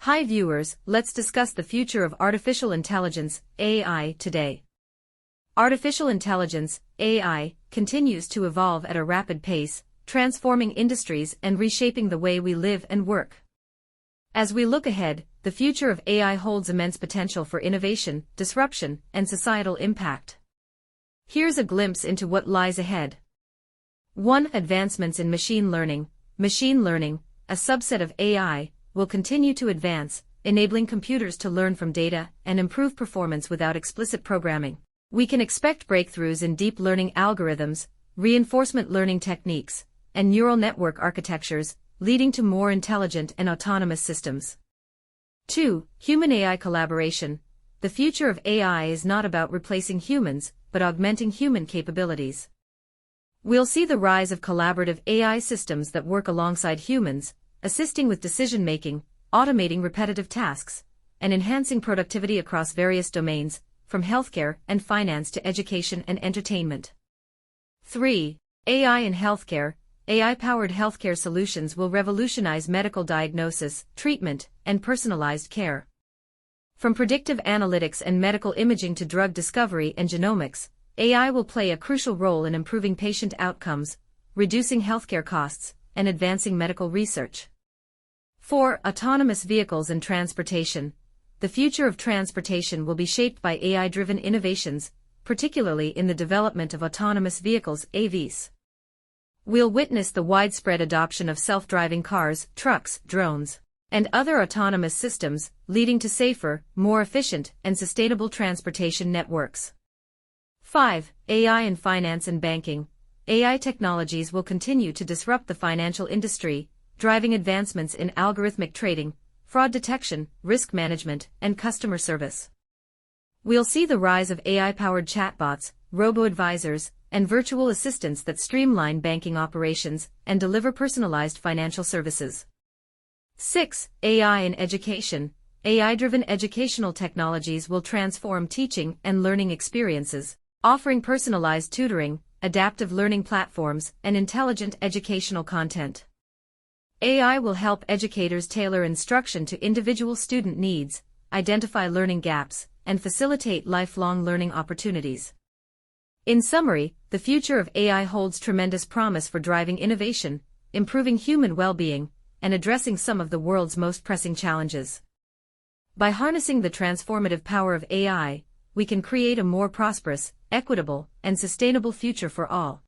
Hi viewers, let's discuss the future of artificial intelligence, AI, today. Artificial intelligence, AI, continues to evolve at a rapid pace, transforming industries and reshaping the way we live and work. As we look ahead, the future of AI holds immense potential for innovation, disruption, and societal impact. Here's a glimpse into what lies ahead. 1. Advancements in machine learning. Machine learning, a subset of AI, will continue to advance, enabling computers to learn from data and improve performance without explicit programming. We can expect breakthroughs in deep learning algorithms, reinforcement learning techniques, and neural network architectures, leading to more intelligent and autonomous systems. 2. Human-AI collaboration. The future of AI is not about replacing humans, but augmenting human capabilities. We'll see the rise of collaborative AI systems that work alongside humans, assisting with decision-making, automating repetitive tasks, and enhancing productivity across various domains, from healthcare and finance to education and entertainment. 3. AI in healthcare. AI-powered healthcare solutions will revolutionize medical diagnosis, treatment, and personalized care. From predictive analytics and medical imaging to drug discovery and genomics, AI will play a crucial role in improving patient outcomes, reducing healthcare costs, and advancing medical research. 4. Autonomous vehicles and transportation. The future of transportation will be shaped by AI-driven innovations, particularly in the development of autonomous vehicles, AVs. We'll witness the widespread adoption of self-driving cars, trucks, drones, and other autonomous systems, leading to safer, more efficient, and sustainable transportation networks. 5. AI in finance and banking. AI technologies will continue to disrupt the financial industry, driving advancements in algorithmic trading, fraud detection, risk management, and customer service. We'll see the rise of AI-powered chatbots, robo-advisors, and virtual assistants that streamline banking operations and deliver personalized financial services. 6. AI in education. AI-driven educational technologies will transform teaching and learning experiences, offering personalized tutoring, adaptive learning platforms, and intelligent educational content. AI will help educators tailor instruction to individual student needs, identify learning gaps, and facilitate lifelong learning opportunities. In summary, the future of AI holds tremendous promise for driving innovation, improving human well-being, and addressing some of the world's most pressing challenges. By harnessing the transformative power of AI, we can create a more prosperous, equitable, and sustainable future for all.